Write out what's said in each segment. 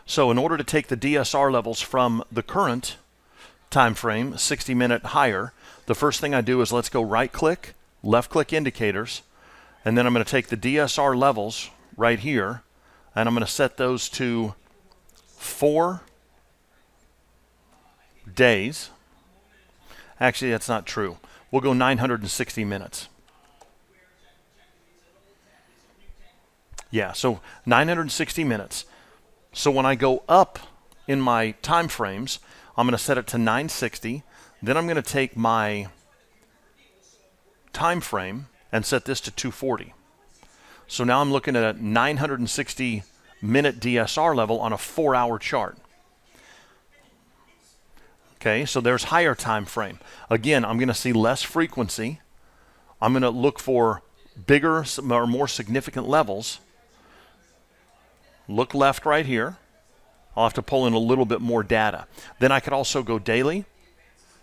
So in order to take the DSR levels from the current time frame, 60-minute higher, the first thing I do is let's go right-click, left-click indicators, and then I'm going to take the DSR levels right here, and I'm going to set those to 4 days. Actually, that's not true. We'll go 960 minutes. Yeah, so 960 minutes. So when I go up in my time frames, I'm going to set it to 960. Then I'm going to take my time frame and set this to 240. So now I'm looking at a 960 minute DSR level on a 4-hour chart. Okay, so there's higher time frame. Again, I'm going to see less frequency. I'm going to look for bigger or more significant levels. Look left right here. I'll have to pull in a little bit more data. Then I could also go daily.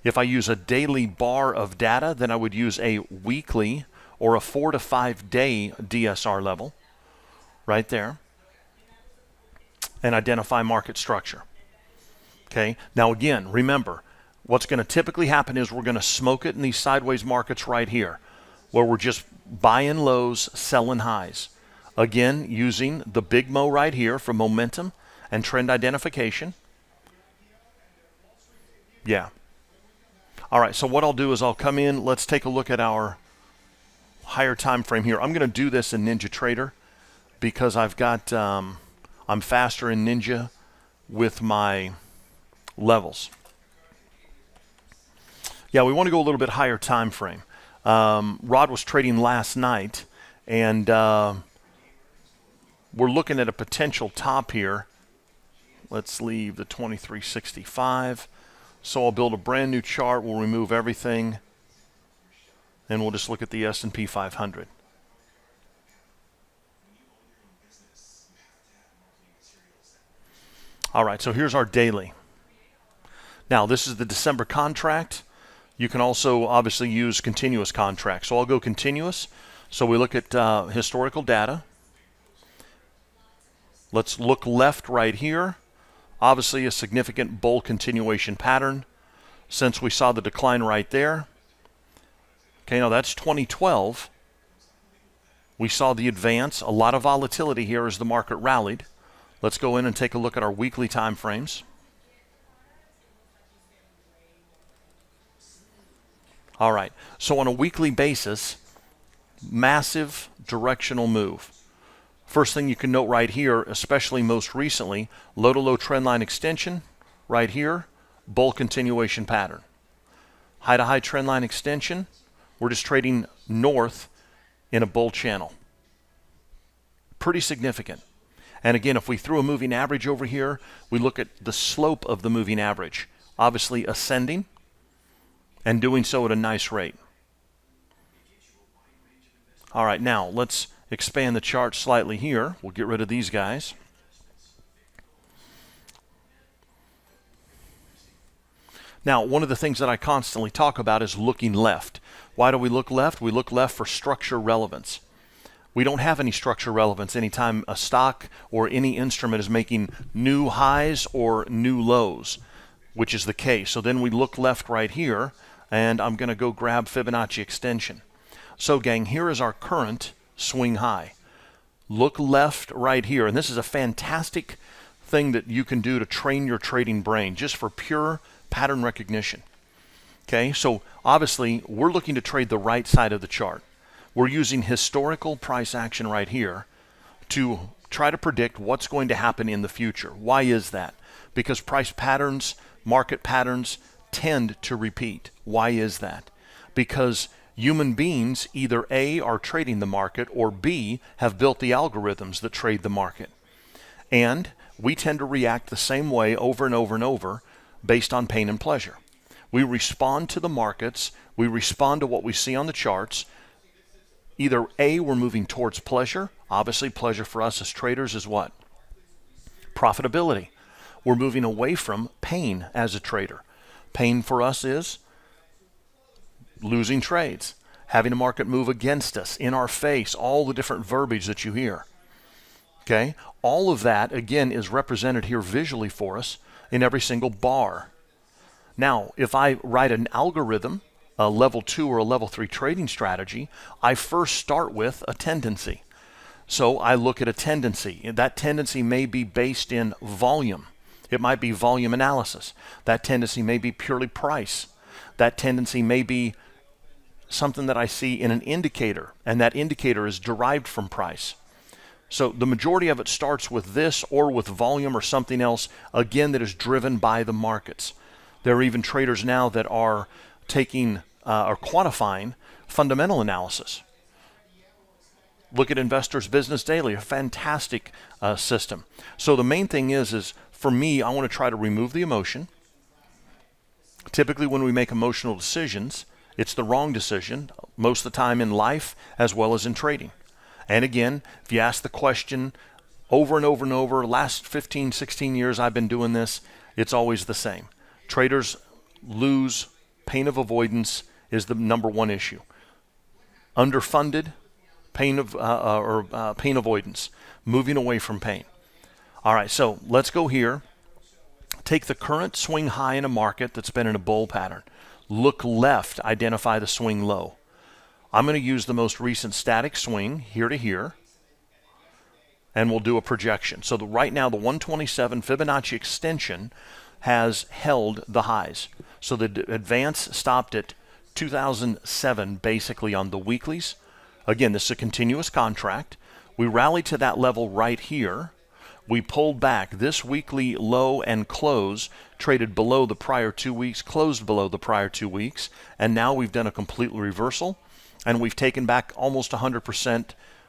If I use a daily bar of data, then I would use a weekly or a 4 to 5 day DSR level right there and identify market structure. Okay. Now again, remember, what's going to typically happen is we're going to smoke it in these sideways markets right here where we're just buying lows, selling highs. Again, using the big Mo right here for momentum and trend identification. Yeah. All right, so what I'll do is I'll come in. Let's take a look at our higher time frame here. I'm going to do this in NinjaTrader because I've got, I'm faster in Ninja with my levels. Yeah, we want to go a little bit higher time frame. Rod was trading last night, and we're looking at a potential top here. Let's leave the 2365. So I'll build a brand new chart. We'll remove everything, and we'll just look at the S&P 500. All right, so here's our daily. Now, this is the December contract. You can also obviously use continuous contracts. So I'll go continuous. So we look at historical data. Let's look left right here. Obviously a significant bull continuation pattern since we saw the decline right there. Okay, now that's 2012. We saw the advance, a lot of volatility here as the market rallied. Let's go in and take a look at our weekly time frames. All right, so on a weekly basis, massive directional move. First thing you can note right here, especially most recently, low-to-low trendline extension right here, bull continuation pattern. High-to-high trendline extension, we're just trading north in a bull channel. Pretty significant. And again, if we threw a moving average over here, we look at the slope of the moving average, obviously ascending and doing so at a nice rate. All right, now let's expand the chart slightly here. We'll get rid of these guys. Now, one of the things that I constantly talk about is looking left. Why do we look left? We look left for structure relevance. We don't have any structure relevance anytime a stock or any instrument is making new highs or new lows, which is the case. So then we look left right here, and I'm going to go grab Fibonacci extension. So gang, here is our current swing high. Look left right here, and this is a fantastic thing that you can do to train your trading brain just for pure pattern recognition. Okay, so obviously we're looking to trade the right side of the chart. We're using historical price action right here to try to predict what's going to happen in the future. Why is that? Because price patterns, market patterns tend to repeat. Why is that? Because human beings either A, are trading the market, or B, have built the algorithms that trade the market. And we tend to react the same way over and over and over based on pain and pleasure. We respond to the markets, we respond to what we see on the charts. Either A, we're moving towards pleasure. Obviously, pleasure for us as traders is what? Profitability. We're moving away from pain as a trader. Pain for us is losing trades, having a market move against us, in our face, all the different verbiage that you hear. Okay? All of that, again, is represented here visually for us in every single bar. Now, if I write an algorithm, a level 2 or a level 3 trading strategy, I first start with a tendency. So I look at a tendency. That tendency may be based in volume. It might be volume analysis. That tendency may be purely price. That tendency may be something that I see in an indicator, and that indicator is derived from price. So the majority of it starts with this or with volume or something else, again, that is driven by the markets. There are even traders now that are taking or quantifying fundamental analysis. Look at Investors Business Daily, a fantastic system. So the main thing is for me, I want to try to remove the emotion. Typically when we make emotional decisions, it's the wrong decision most of the time in life as well as in trading. And again, if you ask the question over and over and over, last 15, 16 years I've been doing this, it's always the same. Traders lose. Pain of avoidance is the number one issue. Underfunded, pain avoidance, moving away from pain. All right, so let's go here. Take the current swing high in a market that's been in a bull pattern. Look left, identify the swing low. I'm going to use the most recent static swing here to here, and we'll do a projection. So right now, the 127 Fibonacci extension has held the highs. So the advance stopped at 2007 basically on the weeklies. Again, this is a continuous contract. We rallied to that level right here. We pulled back. This weekly low and close traded below the prior 2 weeks, closed below the prior 2 weeks, and now we've done a complete reversal, and we've taken back almost 100%,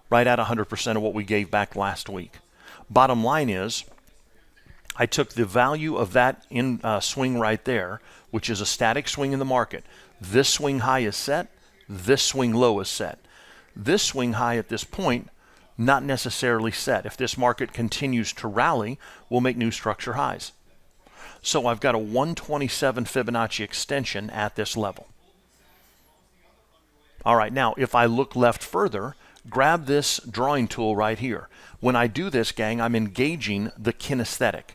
right at 100% of what we gave back last week. Bottom line is, I took the value of that swing right there, which is a static swing in the market. This swing high is set. This swing low is set. This swing high at this point, not necessarily set. If this market continues to rally, we'll make new structure highs. So I've got a 127 Fibonacci extension at this level. All right, now if I look left further, grab this drawing tool right here. When I do this, gang, I'm engaging the kinesthetic.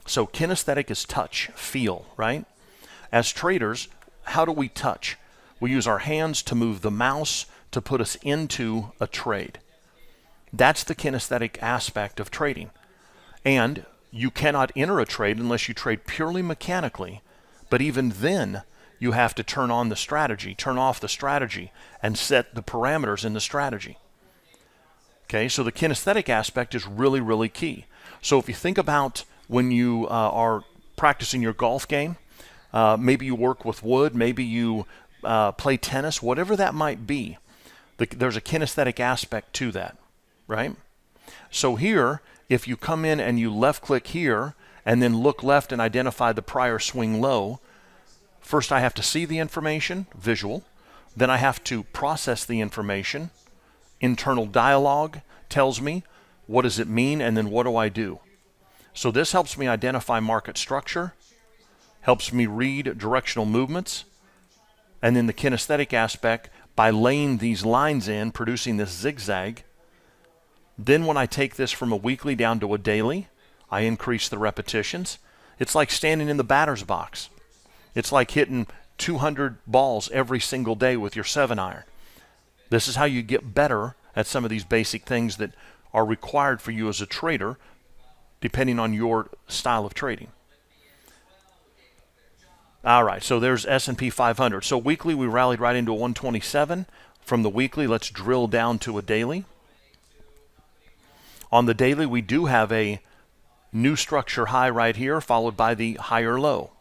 So kinesthetic is touch, feel, right? As traders, how do we touch? We use our hands to move the mouse to put us into a trade. That's the kinesthetic aspect of trading. And you cannot enter a trade unless you trade purely mechanically. But even then, you have to turn on the strategy, turn off the strategy, and set the parameters in the strategy. Okay, so the kinesthetic aspect is really, really key. So if you think about when you are practicing your golf game, maybe you work with wood, maybe you play tennis, whatever that might be, there's a kinesthetic aspect to that, right? So here, if you come in and you left click here and then look left and identify the prior swing low, first I have to see the information, visual, then I have to process the information. Internal dialogue tells me what does it mean and then what do I do. So this helps me identify market structure, helps me read directional movements, and then the kinesthetic aspect by laying these lines in, producing this zigzag. Then when I take this from a weekly down to a daily, I increase the repetitions. It's like standing in the batter's box. It's like hitting 200 balls every single day with your 7-iron. This is how you get better at some of these basic things that are required for you as a trader, depending on your style of trading. All right, so there's S&P 500. So weekly, we rallied right into a 127. From the weekly, let's drill down to a daily. On the daily, we do have a new structure high right here, followed by the higher low.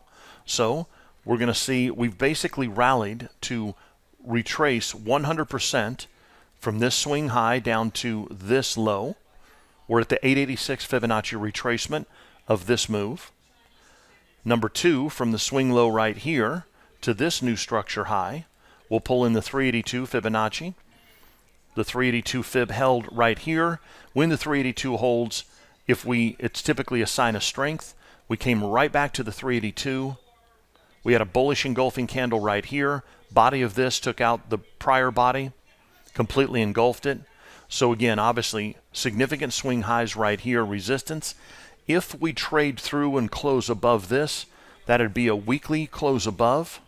So we're going to see we've basically rallied to retrace 100% from this swing high down to this low. We're at the 886 Fibonacci retracement of this move. Number 2, from the swing low right here to this new structure high, we'll pull in the 382 Fibonacci. The 382 fib held right here. When the 382 holds, it's typically a sign of strength. We came right back to the 382. We had a bullish engulfing candle right here. Body of this took out the prior body, completely engulfed it. So again, obviously, significant swing highs right here, resistance. If we trade through and close above this, that'd be a weekly close above.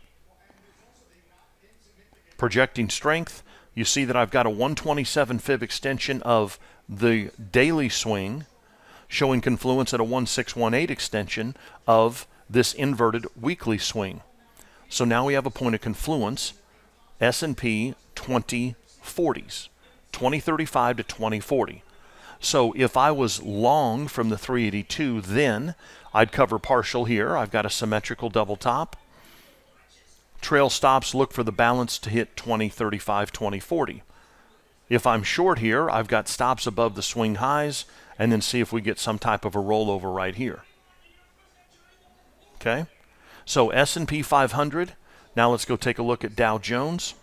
Projecting strength, you see that I've got a 127 fib extension of the daily swing, showing confluence at a 1618 extension of this inverted weekly swing. So now we have a point of confluence, S&P 2040s, 2035 to 2040. So if I was long from the 382, then I'd cover partial here. I've got a symmetrical double top. Trail stops, look for the balance to hit 2035, 2040. If I'm short here, I've got stops above the swing highs, and then see if we get some type of a rollover right here. Okay? So S&P 500. Now let's go take a look at Dow Jones.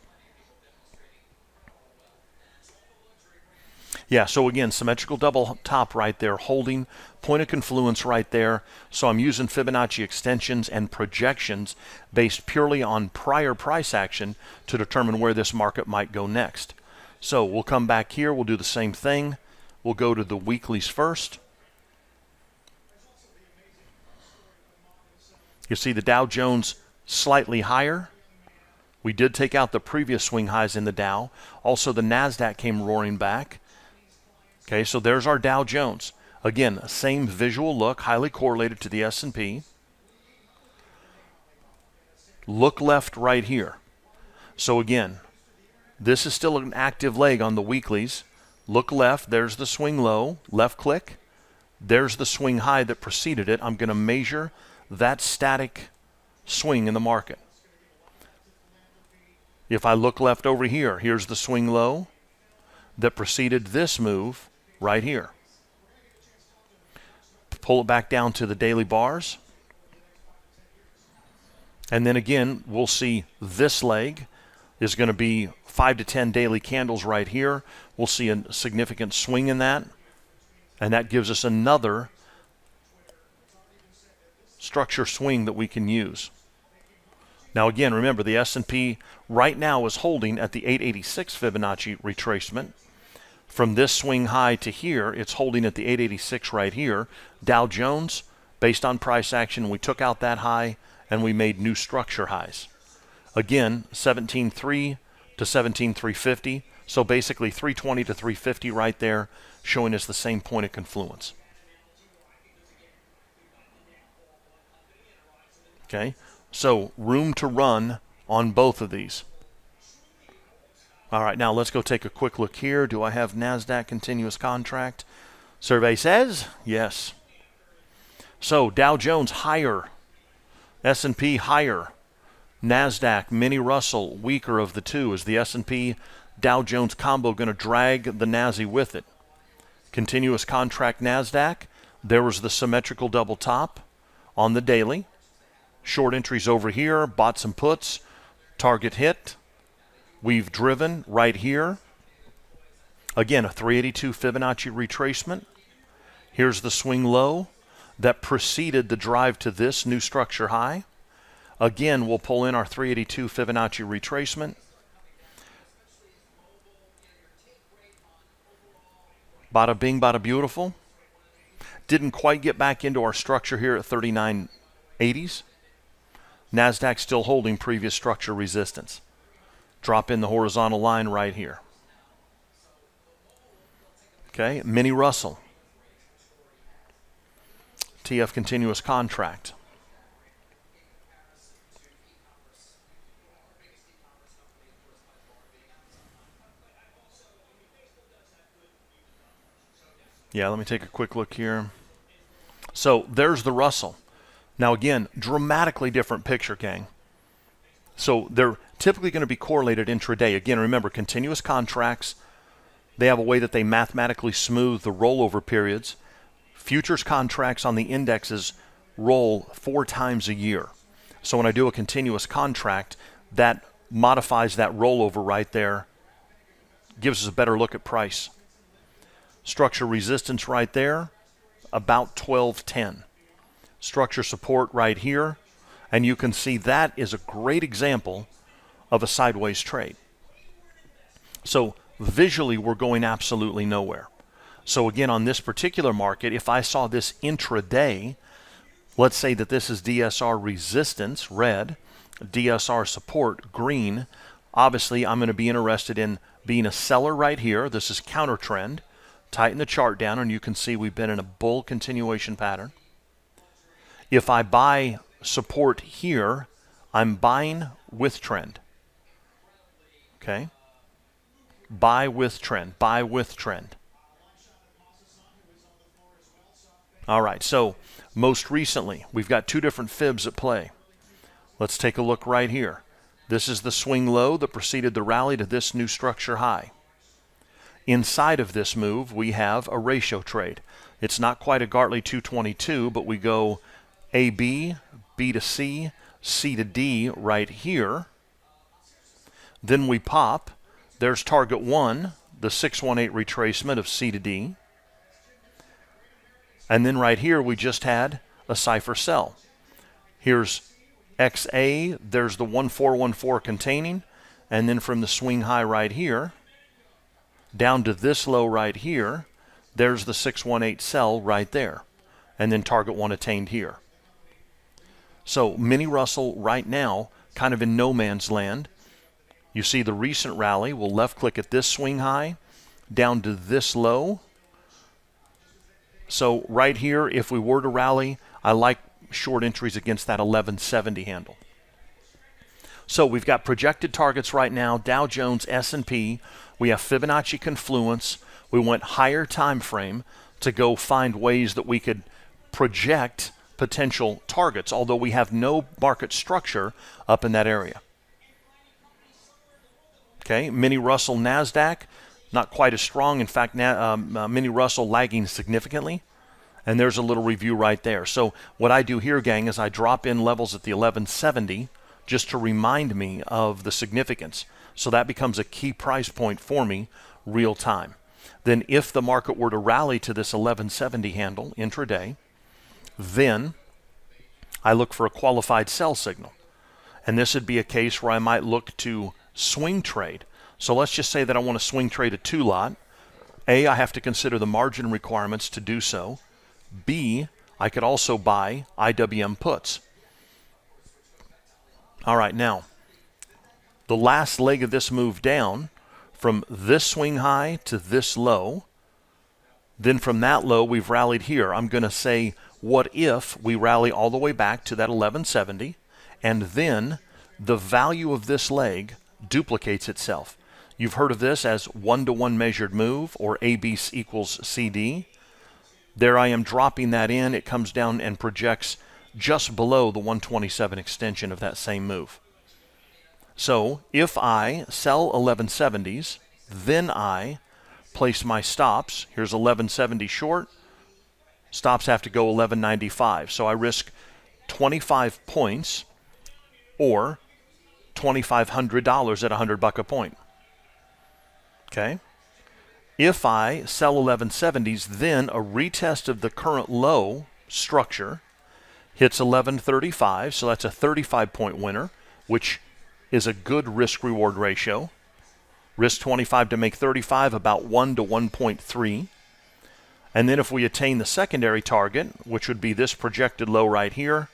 Yeah, so again, symmetrical double top right there, holding point of confluence right there. So I'm using Fibonacci extensions and projections based purely on prior price action to determine where this market might go next. So we'll come back here, we'll do the same thing. We'll go to the weeklies first. You see the Dow Jones slightly higher. We did take out the previous swing highs in the Dow. Also, the NASDAQ came roaring back. Okay, so there's our Dow Jones. Again, same visual look, highly correlated to the S&P. Look left right here. So again, this is still an active leg on the weeklies. Look left, there's the swing low, left click. There's the swing high that preceded it. I'm going to measure that static swing in the market. If I look left over here, here's the swing low that preceded this move right here. Pull it back down to the daily bars. And then again, we'll see this leg is going to be 5 to 10 daily candles right here. We'll see a significant swing in that. And that gives us another structure swing that we can use. Now again, remember the S&P right now is holding at the 886 Fibonacci retracement. From this swing high to here, it's holding at the 886 right here. Dow Jones, based on price action, we took out that high and we made new structure highs. Again, 17.3 to 17.350. So basically 320 to 350 right there, showing us the same point of confluence. Okay, so room to run on both of these. All right, now let's go take a quick look here. Do I have NASDAQ continuous contract? Survey says yes. So Dow Jones higher, S&P higher, NASDAQ, mini Russell weaker of the two. Is the S&P Dow Jones combo going to drag the NASI with it? Continuous contract NASDAQ, there was the symmetrical double top on the daily. Short entries over here, bought some puts, target hit. We've driven right here. Again, a 382 Fibonacci retracement. Here's the swing low that preceded the drive to this new structure high. Again, we'll pull in our 382 Fibonacci retracement. Bada bing, bada beautiful. Didn't quite get back into our structure here at 3980s. NASDAQ still holding previous structure resistance. Drop in the horizontal line right here. Okay, mini Russell. TF continuous contract. Yeah, let me take a quick look here. So there's the Russell. Now again, dramatically different picture, gang. So they're typically going to be correlated intraday. Again, remember, continuous contracts, they have a way that they mathematically smooth the rollover periods. Futures contracts on the indexes roll 4 times a year. So when I do a continuous contract, that modifies that rollover right there, gives us a better look at price. Structure resistance right there, about 1210. Structure support right here, and you can see that is a great example of a sideways trade. So visually, we're going absolutely nowhere. So again, on this particular market, if I saw this intraday, let's say that this is DSR resistance, red, DSR support, green, obviously I'm going to be interested in being a seller right here. This is counter trend. Tighten the chart down and you can see we've been in a bull continuation pattern. If I buy support here, I'm buying with trend. Okay? Buy with trend, buy with trend. All right, so most recently, we've got two different fibs at play. Let's take a look right here. This is the swing low that preceded the rally to this new structure high. Inside of this move, we have a ratio trade. It's not quite a Gartley 222, but we go AB, B to C, C to D right here. Then we pop. There's target 1, the 618 retracement of C to D. And then right here, we just had a cipher sell. Here's XA, there's the 1414 containing, and then from the swing high right here, down to this low right here, there's the 618 sell right there, and then target 1 attained here. So mini Russell right now, kind of in no man's land. You see the recent rally, we'll left click at this swing high, down to this low. So right here, if we were to rally, I like short entries against that 1170 handle. So we've got projected targets right now, Dow Jones, S&P. We have Fibonacci confluence. We went higher time frame to go find ways that we could project potential targets, although we have no market structure up in that area. Okay, mini Russell NASDAQ, not quite as strong. In fact, mini Russell lagging significantly. And there's a little review right there. So what I do here, gang, is I drop in levels at the 1170 just to remind me of the significance. So that becomes a key price point for me real time. Then if the market were to rally to this 1170 handle intraday, then I look for a qualified sell signal. And this would be a case where I might look to swing trade. So let's just say that I want to swing trade a 2-lot. A, I have to consider the margin requirements to do so. B, I could also buy IWM puts. All right, now, the last leg of this move down from this swing high to this low, then from that low, we've rallied here. I'm going to say, what if we rally all the way back to that 1170, and then the value of this leg duplicates itself. You've heard of this as one-to-one measured move, or AB equals CD. There I am dropping that in. It comes down and projects just below the 127 extension of that same move. So if I sell 1170s, then I place my stops. Here's 1170 short. Stops have to go 1195. So I risk 25 points or $2,500 at $100 a point. Okay? If I sell 1170s, then a retest of the current low structure hits 1135, so that's a 35-point winner, which is a good risk-reward ratio. Risk 25 to make 35, about 1 to 1.3. And then if we attain the secondary target, which would be this projected low right here,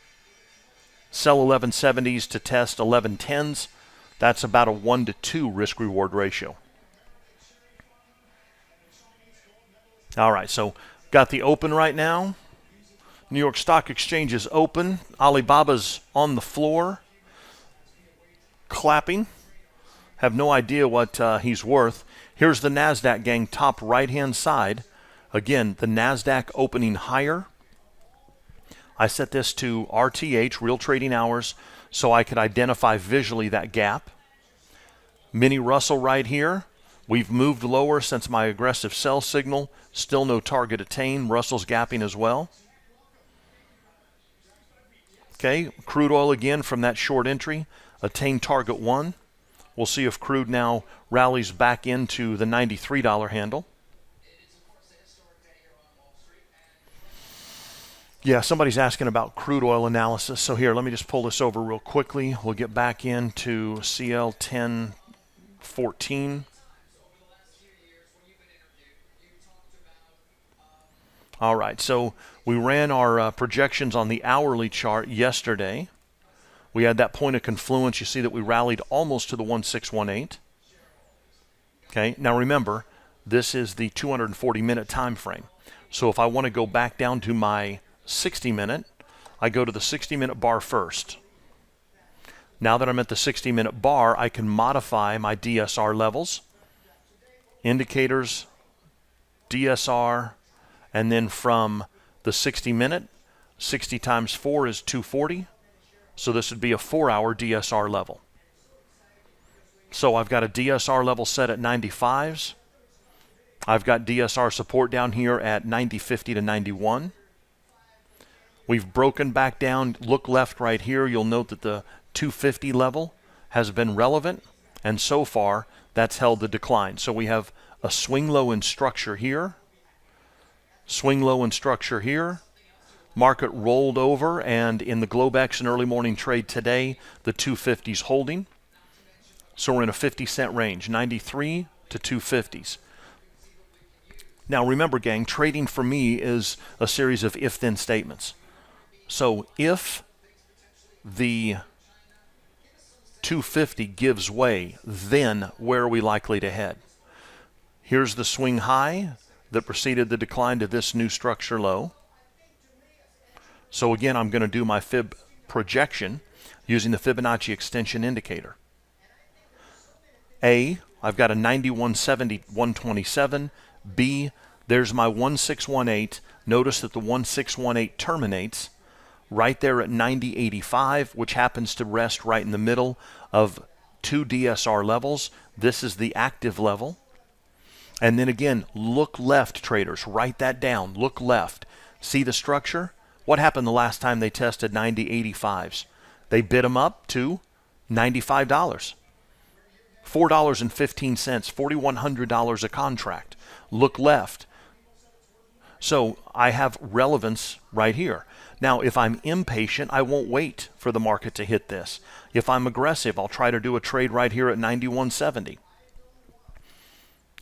sell 1170s to test 1110s, that's about a 1 to 2 risk-reward ratio. All right, so got the open right now. New York Stock Exchange is open. Alibaba's on the floor, clapping. Have no idea what he's worth. Here's the NASDAQ, gang, top right-hand side. Again, the NASDAQ opening higher. I set this to RTH, real trading hours, so I could identify visually that gap. Mini Russell right here. We've moved lower since my aggressive sell signal. Still no target attained. Russell's gapping as well. Okay, crude oil again from that short entry. Attained target 1. We'll see if crude now rallies back into the $93 handle. Yeah, somebody's asking about crude oil analysis. So here, let me just pull this over real quickly. We'll get back into CL 1014. All right, so we ran our projections on the hourly chart yesterday. We had that point of confluence. You see that we rallied almost to the 1618. Okay, now remember, this is the 240-minute time frame. So if I want to go back down to my 60-minute, I go to the 60-minute bar first. Now that I'm at the 60-minute bar, I can modify my DSR levels, indicators, DSR, and then from the 60-minute, 60 times 4 is 240. So this would be a 4-hour DSR level. So I've got a DSR level set at 95s. I've got DSR support down here at 90.50 to 91. We've broken back down. Look left right here. You'll note that the 250 level has been relevant, and so far that's held the decline. So we have a swing low in structure here, swing low in structure here. Market rolled over, and in the Globex and early morning trade today, the 250's holding. So we're in a 50-cent range, 93 to 250s. Now remember, gang, trading for me is a series of if-then statements. So if the 250 gives way, then where are we likely to head? Here's the swing high that preceded the decline to this new structure low. So again, I'm going to do my fib projection using the Fibonacci extension indicator. A, I've got a 9170, 127. B, there's my 1618. Notice that the 1618 terminates right there at 9085, which happens to rest right in the middle of two DSR levels. This is the active level. And then again, look left, traders. Write that down. Look left. See the structure? What happened the last time they tested 9085s? They bid them up to $95. $4.15, $4,100 a contract. Look left. So I have relevance right here. Now, if I'm impatient, I won't wait for the market to hit this. If I'm aggressive, I'll try to do a trade right here at 91.70.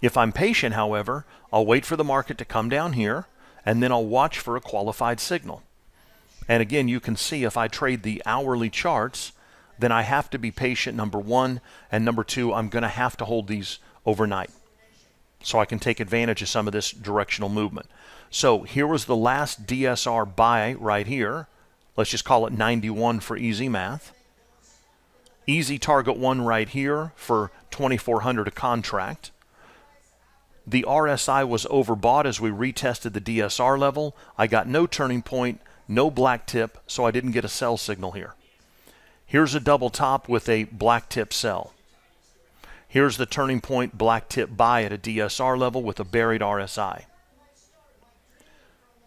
If I'm patient, however, I'll wait for the market to come down here, and then I'll watch for a qualified signal. And again, you can see if I trade the hourly charts, then I have to be patient, number one, and number two, I'm going to have to hold these overnight so I can take advantage of some of this directional movement. So here was the last DSR buy right here. Let's just call it 91 for easy math. Easy target one right here for 2,400 a contract. The RSI was overbought as we retested the DSR level. I got no turning point, no black tip, so I didn't get a sell signal here. Here's a double top with a black tip sell. Here's the turning point black tip buy at a DSR level with a buried RSI.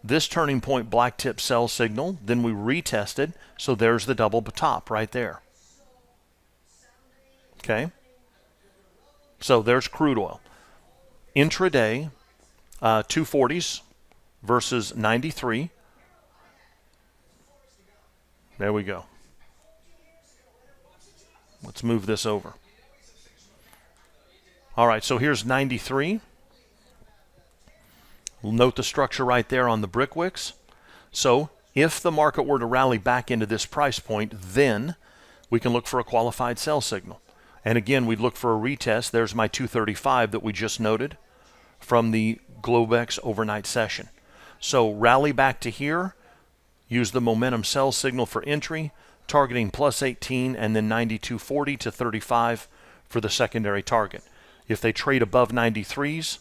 This turning point black tip sell signal, then we retested, so there's the double top right there. Okay? So there's crude oil. Intraday, 240s versus 93. There we go. Let's move this over. All right, so here's 93. We'll note the structure right there on the brick wicks. So if the market were to rally back into this price point, then we can look for a qualified sell signal. And again, we'd look for a retest. There's my 235 that we just noted from the Globex overnight session. So rally back to here, use the momentum sell signal for entry, targeting plus 18 and then 92.40 to 35 for the secondary target. If they trade above 93s,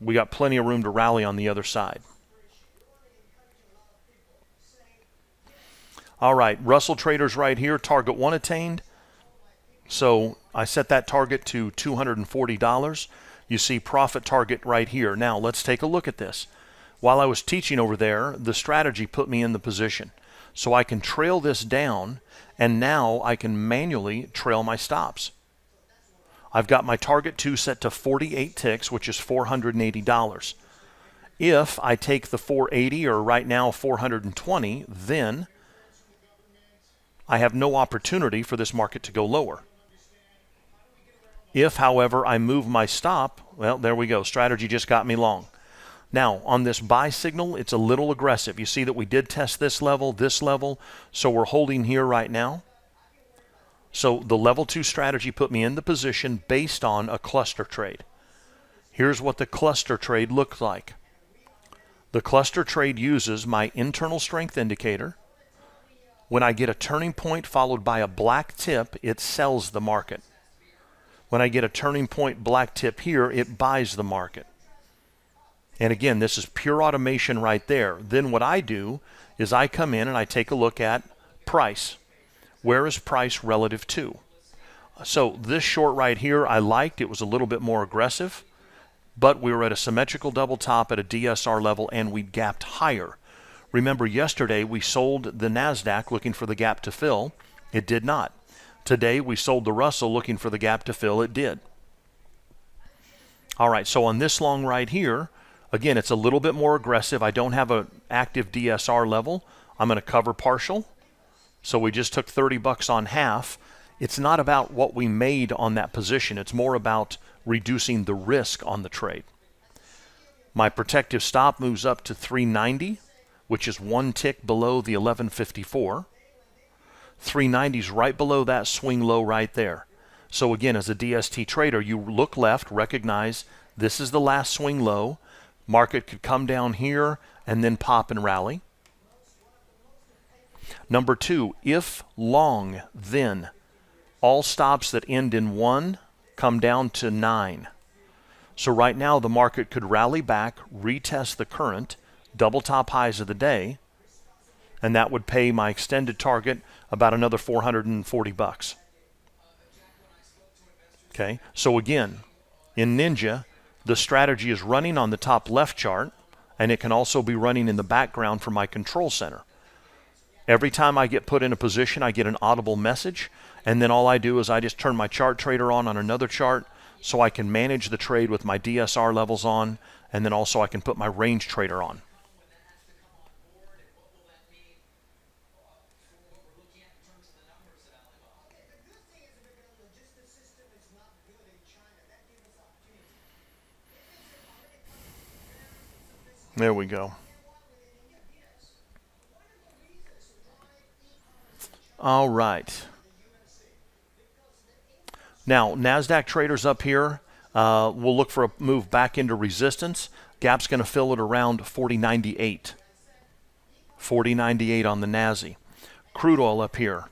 we got plenty of room to rally on the other side. All right, Russell traders right here, target one attained. So I set that target to $240. You see profit target right here. Now let's take a look at this. While I was teaching over there, the strategy put me in the position. So I can trail this down, and now I can manually trail my stops. I've got my target 2 set to 48 ticks, which is $480. If I take the 480, or right now 420, then I have no opportunity for this market to go lower. If, however, I move my stop, well, there we go. Strategy just got me long. Now, on this buy signal, it's a little aggressive. You see that we did test this level, so we're holding here right now. So the level 2 strategy put me in the position based on a cluster trade. Here's what the cluster trade looked like. The cluster trade uses my internal strength indicator. When I get a turning point followed by a black tip, it sells the market. When I get a turning point black tip here, it buys the market. And again, this is pure automation right there. Then what I do is I come in and I take a look at price. Where is price relative to? So this short right here I liked. It was a little bit more aggressive, but we were at a symmetrical double top at a DSR level and we gapped higher. Remember yesterday we sold the NASDAQ looking for the gap to fill. It did not. Today we sold the Russell looking for the gap to fill. It did. All right, so on this long right here, again, it's a little bit more aggressive. I don't have an active DSR level. I'm going to cover partial. So we just took 30 bucks on half. It's not about what we made on that position. It's more about reducing the risk on the trade. My protective stop moves up to 390, which is one tick below the 1154. 390 is right below that swing low right there. So again, as a DST trader, you look left, recognize this is the last swing low. Market could come down here and then pop and rally. Number 2, if long, then all stops that end in 1 come down to 9. So right now the market could rally back, retest the current, double top highs of the day, and that would pay my extended target about another 440 bucks. Okay, so again, in Ninja, the strategy is running on the top left chart, and it can also be running in the background for my control center. Every time I get put in a position, I get an audible message, and then all I do is I just turn my chart trader on another chart so I can manage the trade with my DSR levels on, and then also I can put my range trader on. There we go. All right. Now, NASDAQ traders up here, we'll look for a move back into resistance. Gap's going to fill it around 40.98. 40.98 on the NASI. Crude oil up here.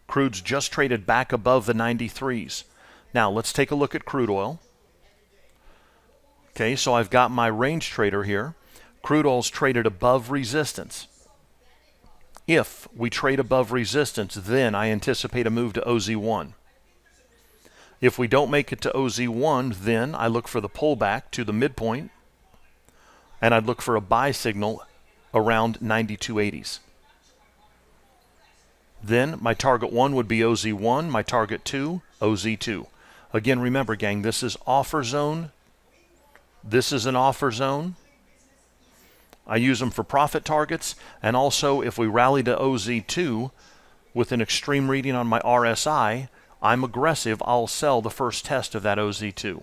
Crude's just traded back above the 93s. Now, let's take a look at crude oil. Okay, so I've got my range trader here. Crude oil's traded above resistance. If we trade above resistance, then I anticipate a move to OZ1. If we don't make it to OZ1, then I look for the pullback to the midpoint, and I'd look for a buy signal around 92.80s. Then my target 1 would be OZ1, my target 2, OZ2. Again, remember, gang, this is offer zone. This is an offer zone. I use them for profit targets, and also if we rally to OZ2 with an extreme reading on my RSI, I'm aggressive, I'll sell the first test of that OZ2.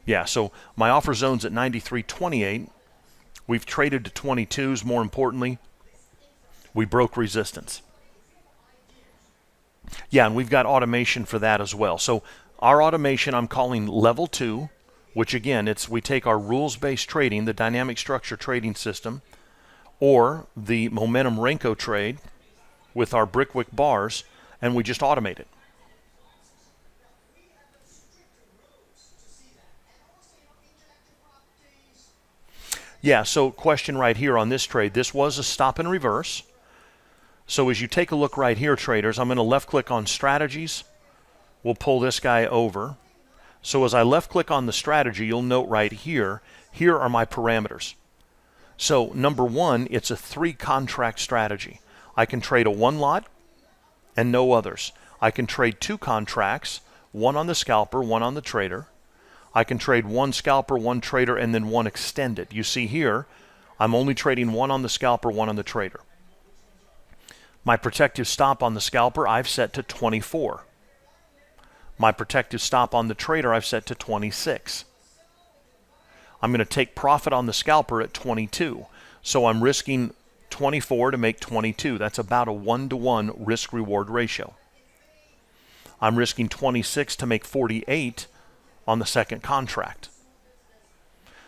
Yeah, so my offer zone's at 93.28. We've traded to 22s. More importantly, we broke resistance. Yeah, and we've got automation for that as well. So our automation I'm calling level 2, which again, we take our rules-based trading, the dynamic structure trading system, or the momentum Renko trade with our Brickwick bars, and we just automate it. Yeah, so question right here on this trade. This was a stop and reverse. So as you take a look right here, traders, I'm going to left-click on strategies. We'll pull this guy over. So as I left-click on the strategy, you'll note right here, here are my parameters. So number 1, it's a 3-contract strategy. I can trade a 1 lot and no others. I can trade 2 contracts, 1 on the scalper, 1 on the trader. I can trade 1 scalper, 1 trader, and then 1 extended. You see here, I'm only trading 1 on the scalper, 1 on the trader. My protective stop on the scalper, I've set to 24. My protective stop on the trader, I've set to 26. I'm going to take profit on the scalper at 22. So I'm risking 24 to make 22. That's about a 1-to-1 risk-reward ratio. I'm risking 26 to make 48 on the second contract.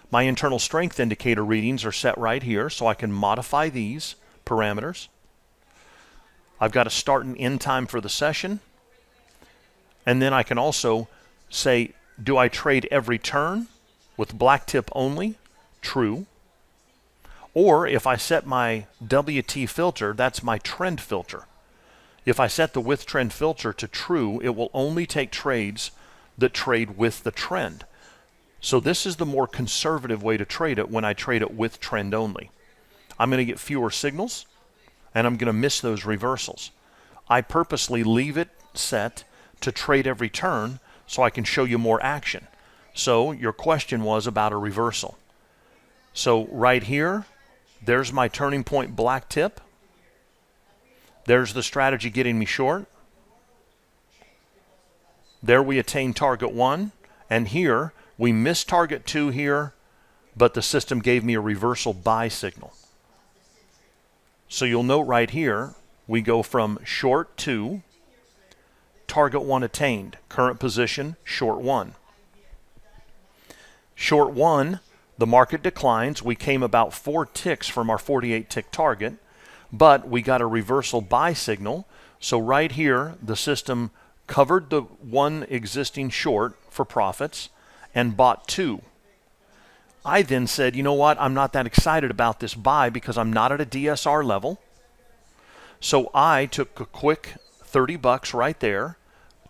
My internal strength indicator readings are set right here, so I can modify these parameters. I've got a start and end time for the session. And then I can also say, do I trade every turn with black tip only? True. Or if I set my WT filter, that's my trend filter. If I set the with trend filter to true, it will only take trades that trade with the trend. So this is the more conservative way to trade it when I trade it with trend only. I'm going to get fewer signals, and I'm going to miss those reversals. I purposely leave it set to trade every turn so I can show you more action. So your question was about a reversal. So right here, there's my turning point black tip. There's the strategy getting me short. There we attain target 1, and here we missed target 2 here, but the system gave me a reversal buy signal. So you'll note right here, we go from short 2, target 1 attained, current position, short 1. Short 1, the market declines. We came about 4 ticks from our 48 tick target, but we got a reversal buy signal. So right here, the system covered the 1 existing short for profits and bought 2. I then said, you know what, I'm not that excited about this buy because I'm not at a DSR level. So I took a quick $30 right there,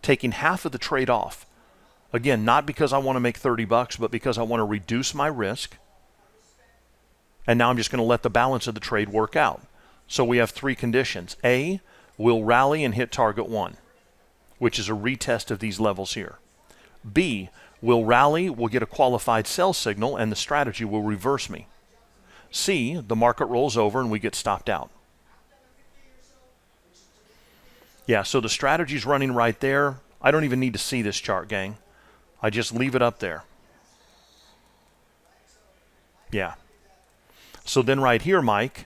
taking half of the trade off. Again, not because I want to make $30, but because I want to reduce my risk. And now I'm just going to let the balance of the trade work out. So we have 3 conditions. A, we'll rally and hit target 1, which is a retest of these levels here. B, we'll rally, we'll get a qualified sell signal, and the strategy will reverse me. C, the market rolls over and we get stopped out. Yeah, so the strategy's running right there. I don't even need to see this chart, gang. I just leave it up there. Yeah. So then right here, Mike,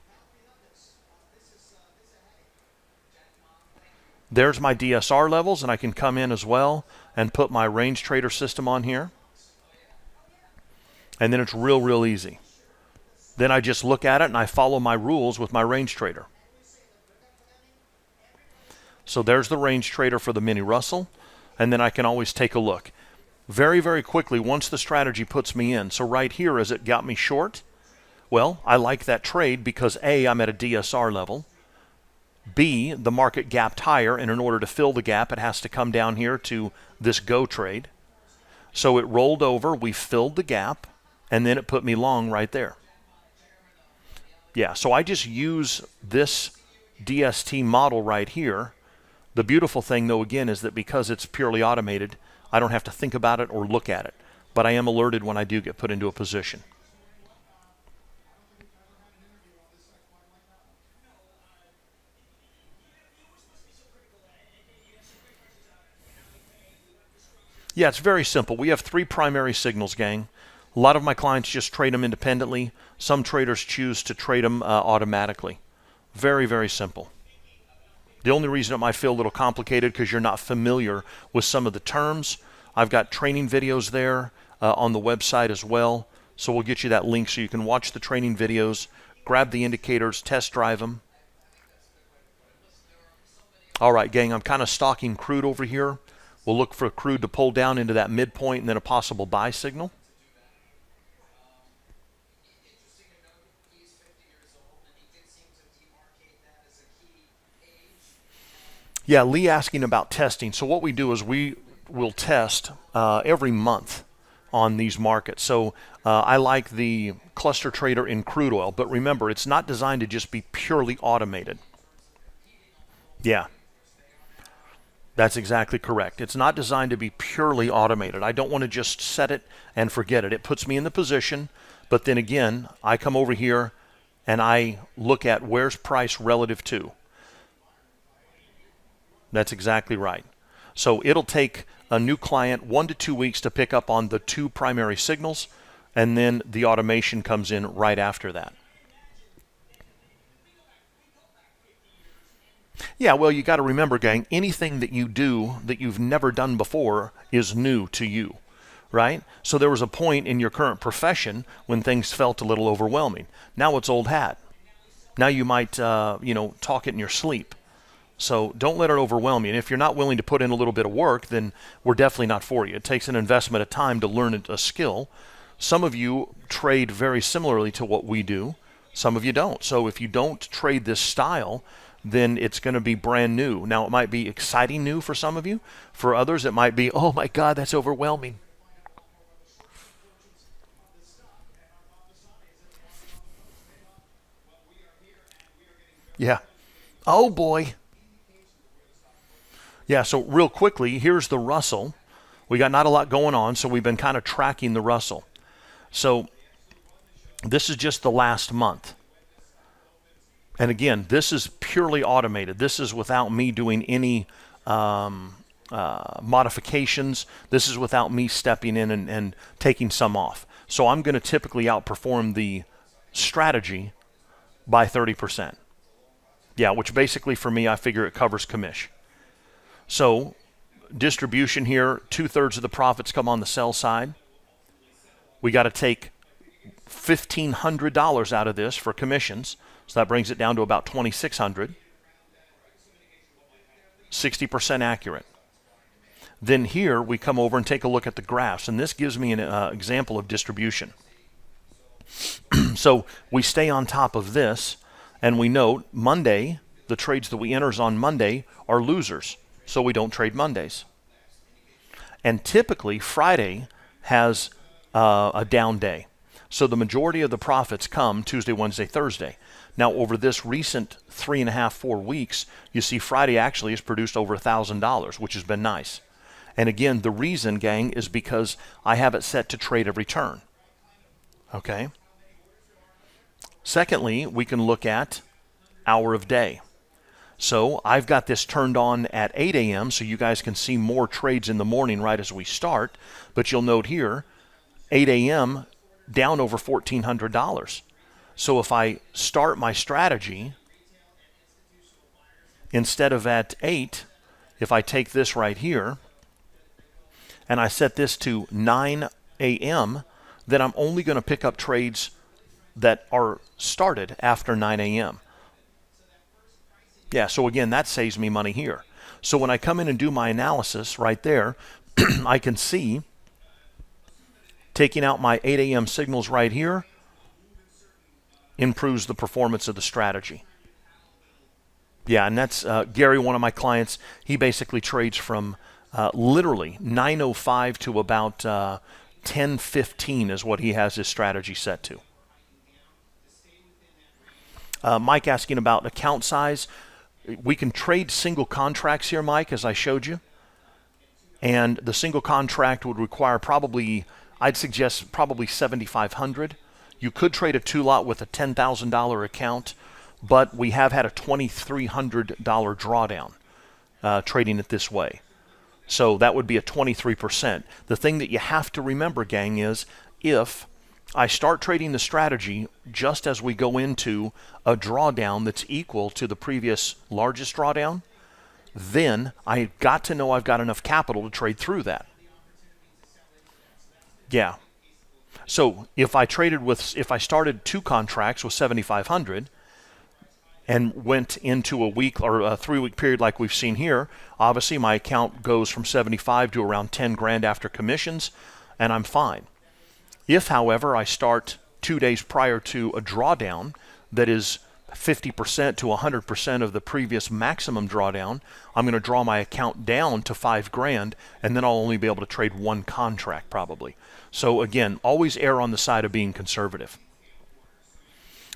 there's my DSR levels, and I can come in as well and put my range trader system on here. And then it's real easy. Then I just look at it and I follow my rules with my range trader. So there's the range trader for the mini Russell, and then I can always take a look. Very quickly, once the strategy puts me in. So right here, as it got me short, well, I like that trade because A, I'm at a DSR level. B, the market gapped higher, and in order to fill the gap, it has to come down here to this go trade. So it rolled over, we filled the gap, and then it put me long right there. Yeah, so I just use this DST model right here. The beautiful thing, though, again, is that because it's purely automated, I don't have to think about it or look at it. But I am alerted when I do get put into a position. Yeah, it's very simple. We have 3 primary signals, gang. A lot of my clients just trade them independently. Some traders choose to trade them automatically. Very simple. The only reason it might feel a little complicated because you're not familiar with some of the terms. I've got training videos there on the website as well. So we'll get you that link so you can watch the training videos, grab the indicators, test drive them. All right, gang, I'm kind of stalking crude over here. We'll look for crude to pull down into that midpoint and then a possible buy signal. Yeah, Lee asking about testing. So what we do is we will test every month on these markets. So I like the cluster trader in crude oil, but remember, it's not designed to just be purely automated. Yeah. That's exactly correct. It's not designed to be purely automated. I don't want to just set it and forget it. It puts me in the position, but then again, I come over here and I look at where's price relative to. That's exactly right. So it'll take a new client 1 to 2 weeks to pick up on the 2 primary signals. and then the automation comes in right after that. Yeah, well, you got to remember, gang, anything that you do that you've never done before is new to you, right? So there was a point in your current profession when things felt a little overwhelming. Now it's old hat. Now you might, talk it in your sleep. So don't let it overwhelm you. And if you're not willing to put in a little bit of work, then we're definitely not for you. It takes an investment of time to learn a skill. Some of you trade very similarly to what we do. Some of you don't. So if you don't trade this style, then it's going to be brand new. Now, it might be exciting new for some of you. For others, it might be, oh my God, that's overwhelming. Yeah. Oh boy. Yeah, so real quickly, here's the Russell. We got not a lot going on, so we've been kind of tracking the Russell. So this is just the last month. And again, this is purely automated. This is without me doing any modifications. This is without me stepping in and taking some off. So I'm going to typically outperform the strategy by 30%. Yeah, which basically for me, I figure it covers commish. So distribution here, 2/3 of the profits come on the sell side. We got to take $1,500 out of this for commissions. So that brings it down to about $2,600. 60% accurate. Then here we come over and take a look at the graphs, and this gives me an example of distribution. So we stay on top of this, and we note Monday, the trades that we enter on Monday are losers, so we don't trade Mondays. And typically Friday has a down day. So the majority of the profits come Tuesday, Wednesday, Thursday. Now, over this recent 3.5, 4 weeks, you see Friday actually has produced over $1,000, which has been nice. And again, the reason, gang, is because I have it set to trade every turn. Okay? Secondly, we can look at hour of day. So I've got this turned on at 8 a.m. so you guys can see more trades in the morning right as we start. But you'll note here, 8 a.m. down over $1,400. So if I start my strategy, instead of at 8, if I take this right here, and I set this to 9 a.m., then I'm only going to pick up trades that are started after 9 a.m. Yeah, so again, that saves me money here. So when I come in and do my analysis right there, I can see, taking out my 8 a.m. signals right here, improves the performance of the strategy. Yeah, and that's Gary, one of my clients. He basically trades from literally 9:05 to about 10:15 is what he has his strategy set to. Mike asking about account size. We can trade single contracts here, Mike, as I showed you. And the single contract would require probably, I'd suggest probably $7,500. You could trade a 2-lot with a $10,000 account, but we have had a $2,300 drawdown trading it this way. So that would be a 23%. The thing that you have to remember, gang, is if I start trading the strategy just as we go into a drawdown that's equal to the previous largest drawdown, then I've got to know I've got enough capital to trade through that. Yeah. So if I started 2 contracts with 7,500 and went into a week or a 3-week period like we've seen here, obviously my account goes from 75 to around 10 grand after commissions, and I'm fine. If, however, I start 2 days prior to a drawdown that is 50% to 100% of the previous maximum drawdown, I'm going to draw my account down to 5 grand, and then I'll only be able to trade 1 contract probably. So again, always err on the side of being conservative.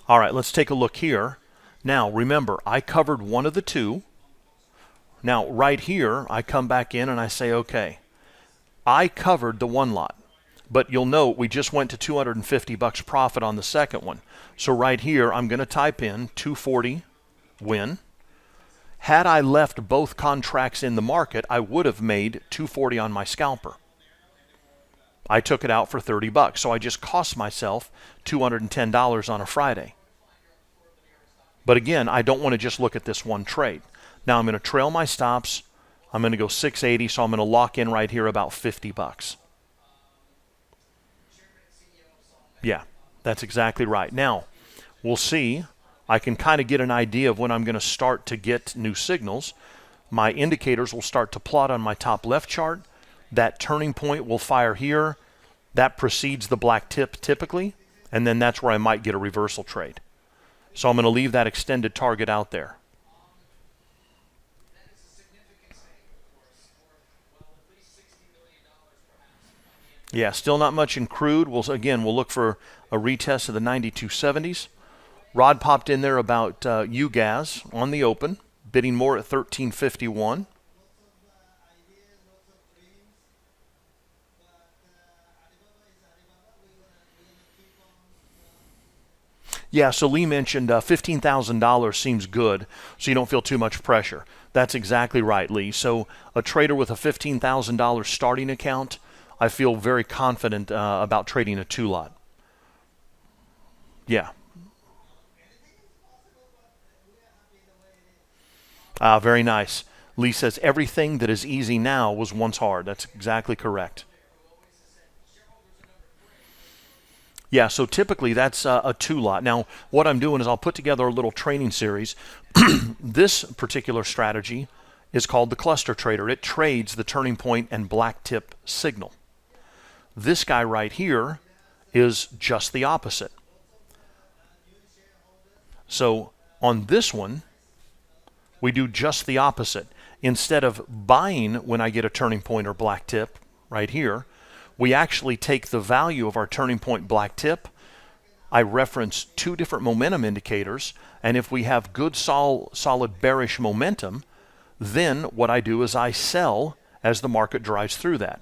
All right, let's take a look here. Now, remember, I covered one of the 2. Now, right here, I come back in and I say, okay, I covered the 1 lot. But you'll note we just went to $250 profit on the second one. So right here, I'm going to type in 240 win. Had I left both contracts in the market, I would have made 240 on my scalper. I took it out for $30. So I just cost myself $210 on a Friday. But again, I don't want to just look at this one trade. Now I'm going to trail my stops. I'm going to go 680, so I'm going to lock in right here about $50. Yeah, that's exactly right. Now, we'll see. I can kind of get an idea of when I'm going to start to get new signals. My indicators will start to plot on my top left chart. That turning point will fire here. That precedes the black tip typically, and then that's where I might get a reversal trade. So I'm going to leave that extended target out there. Yeah, still not much in crude. We'll look for a retest of the 92.70s. Rod popped in there about UGAS on the open, bidding more at 13.51. Yeah, so Lee mentioned $15,000 seems good, so you don't feel too much pressure. That's exactly right, Lee. So a trader with a $15,000 starting account, I feel very confident about trading a 2-lot. Yeah. Very nice. Lee says everything that is easy now was once hard. That's exactly correct. Yeah, so typically that's a 2-lot. Now, what I'm doing is I'll put together a little training series. This particular strategy is called the cluster trader. It trades the turning point and black tip signal. This guy right here is just the opposite. So on this one, we do just the opposite. Instead of buying when I get a turning point or black tip right here, we actually take the value of our turning point black tip. I reference 2 different momentum indicators, and if we have good solid bearish momentum, then what I do is I sell as the market drives through that.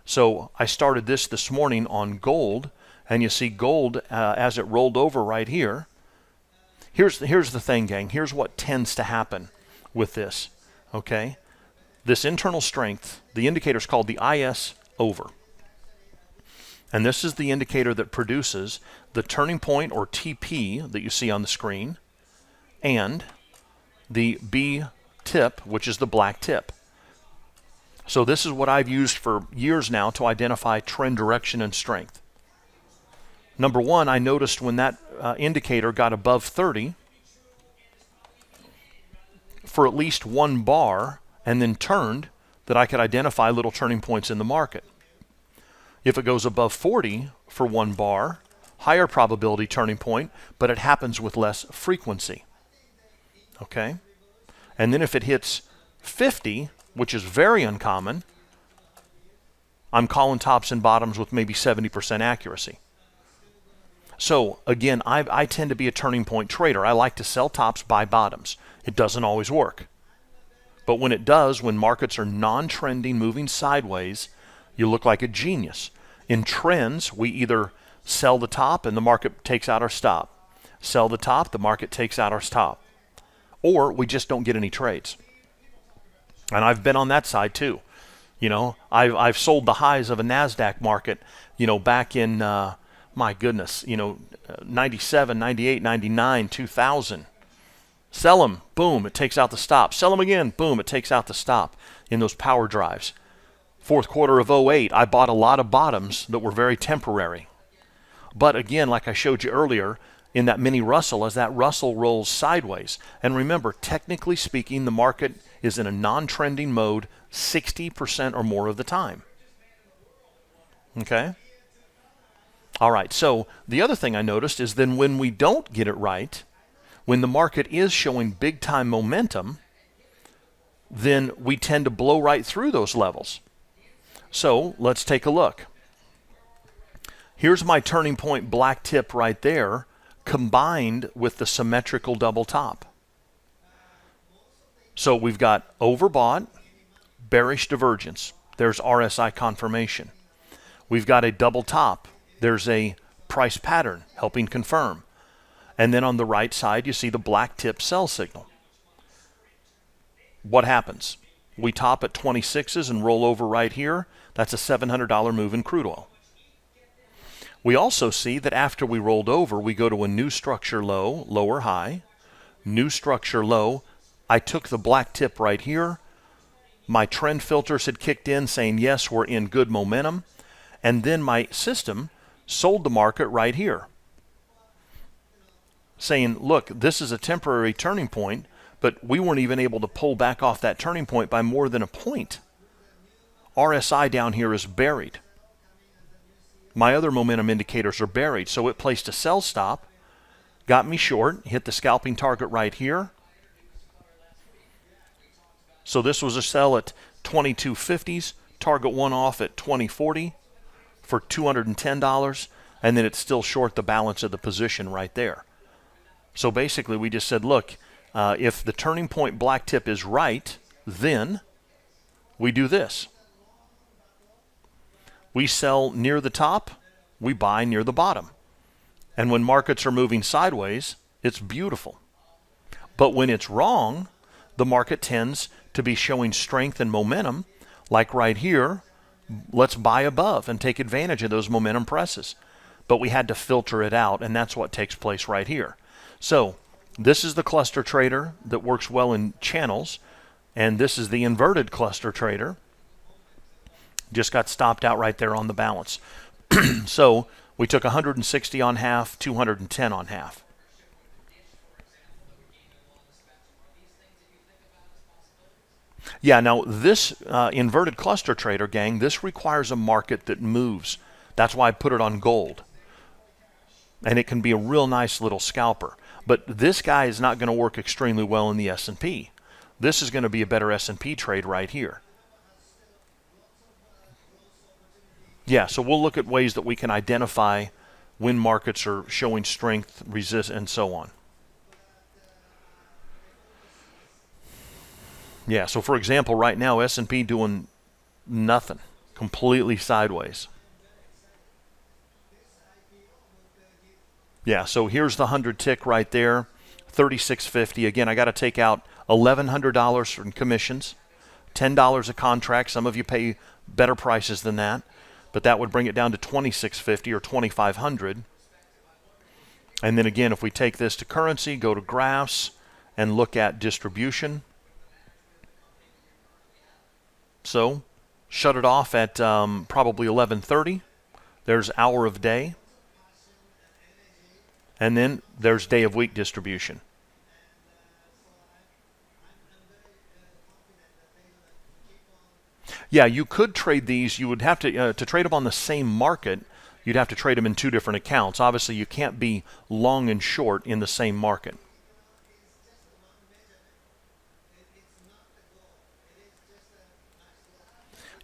So I started this morning on gold, and you see gold as it rolled over right here. Here's the thing, gang. Here's what tends to happen with this, okay? This internal strength, the indicator is called the IS over. And this is the indicator that produces the turning point or TP that you see on the screen and the B tip, which is the black tip. So this is what I've used for years now to identify trend direction and strength. Number one, I noticed when that indicator got above 30 for at least 1 bar and then turned, that I could identify little turning points in the market. If it goes above 40 for 1 bar, higher probability turning point, but it happens with less frequency. Okay? And then if it hits 50, which is very uncommon, I'm calling tops and bottoms with maybe 70% accuracy. So again, I tend to be a turning point trader. I like to sell tops, buy bottoms. It doesn't always work. But when it does, when markets are non-trending, moving sideways, you look like a genius. In trends, we either sell the top and the market takes out our stop. Sell the top, the market takes out our stop. Or we just don't get any trades. And I've been on that side too. You know, I've sold the highs of a NASDAQ market, you know, back in, my goodness, you know, 97, 98, 99, 2000. Sell them, boom, it takes out the stop. Sell them again, boom, it takes out the stop in those power drives. Fourth quarter of 08, I bought a lot of bottoms that were very temporary. But again, like I showed you earlier, in that mini Russell, as that Russell rolls sideways. And remember, technically speaking, the market is in a non-trending mode 60% or more of the time. Okay? All right, so the other thing I noticed is then when we don't get it right, when the market is showing big-time momentum, then we tend to blow right through those levels. So let's take a look. Here's my turning point black tip right there, combined with the symmetrical double top. So we've got overbought, bearish divergence. There's RSI confirmation. We've got a double top. There's a price pattern helping confirm. And then on the right side, you see the black tip sell signal. What happens? We top at 26s and roll over right here. That's a $700 move in crude oil. We also see that after we rolled over, we go to a new structure low, lower high, new structure low. I took the black tip right here. My trend filters had kicked in saying, yes, we're in good momentum. And then my system sold the market right here, saying, look, this is a temporary turning point, but we weren't even able to pull back off that turning point by more than a point. RSI down here is buried. My other momentum indicators are buried, so it placed a sell stop, got me short, hit the scalping target right here. So this was a sell at 22.50s, target one off at 20.40 for $210, and then it's still short the balance of the position right there. So basically we just said, look, if the turning point black tip is right, then we do this. We sell near the top, we buy near the bottom. And when markets are moving sideways, it's beautiful. But when it's wrong, the market tends to be showing strength and momentum, like right here. Let's buy above and take advantage of those momentum presses. But we had to filter it out, and that's what takes place right here. So this is the cluster trader that works well in channels, and this is the inverted cluster trader. Just got stopped out right there on the balance. So we took 160 on half, 210 on half. Yeah, now this inverted cluster trader, gang, this requires a market that moves. That's why I put it on gold. And it can be a real nice little scalper. But this guy is not going to work extremely well in the S&P. This is going to be a better S&P trade right here. Yeah, so we'll look at ways that we can identify when markets are showing strength, resist, and so on. Yeah, so for example, right now, S&P doing nothing, completely sideways. Yeah, so here's the 100 tick right there, 36.50. Again, I got to take out $1,100 from commissions, $10 a contract. Some of you pay better prices than that, but that would bring it down to $26.50 or $2,500. And then again, if we take this to currency, go to graphs, and look at distribution. So shut it off at probably 11:30. There's hour of day. And then there's day of week distribution. Yeah, you could trade these. You would have to trade them on the same market. You'd have to trade them in two different accounts. Obviously, you can't be long and short in the same market.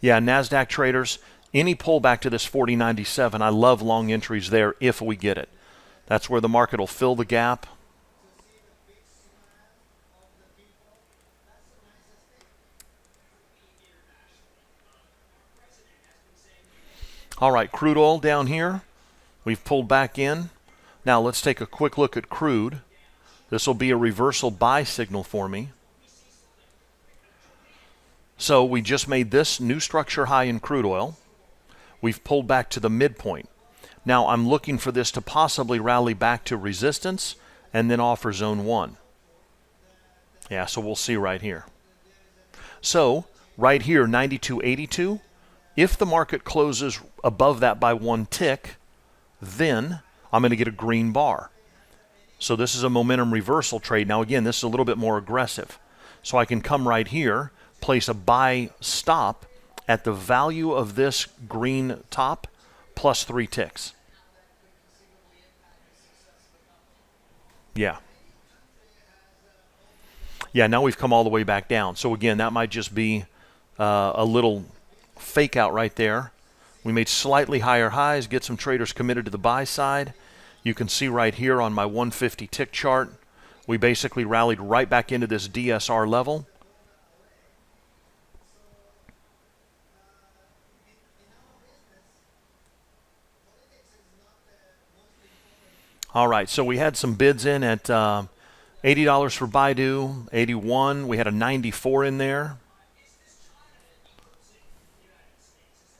Yeah, NASDAQ traders, any pullback to this 40.97, I love long entries there if we get it. That's where the market will fill the gap. All right, crude oil down here. We've pulled back in. Now let's take a quick look at crude. This will be a reversal buy signal for me. So we just made this new structure high in crude oil. We've pulled back to the midpoint. Now I'm looking for this to possibly rally back to resistance and then offer zone 1. Yeah, so we'll see right here. So right here, 92.82. If the market closes above that by 1 tick, then I'm going to get a green bar. So this is a momentum reversal trade. Now again, this is a little bit more aggressive. So I can come right here, place a buy stop at the value of this green top plus 3 ticks. Yeah. Yeah, now we've come all the way back down. So again, that might just be a little fake out right there. We made slightly higher highs, get some traders committed to the buy side. You can see right here on my 150 tick chart, we basically rallied right back into this DSR level. All right, so we had some bids in at $80 for Baidu, 81. We had a 94 in there.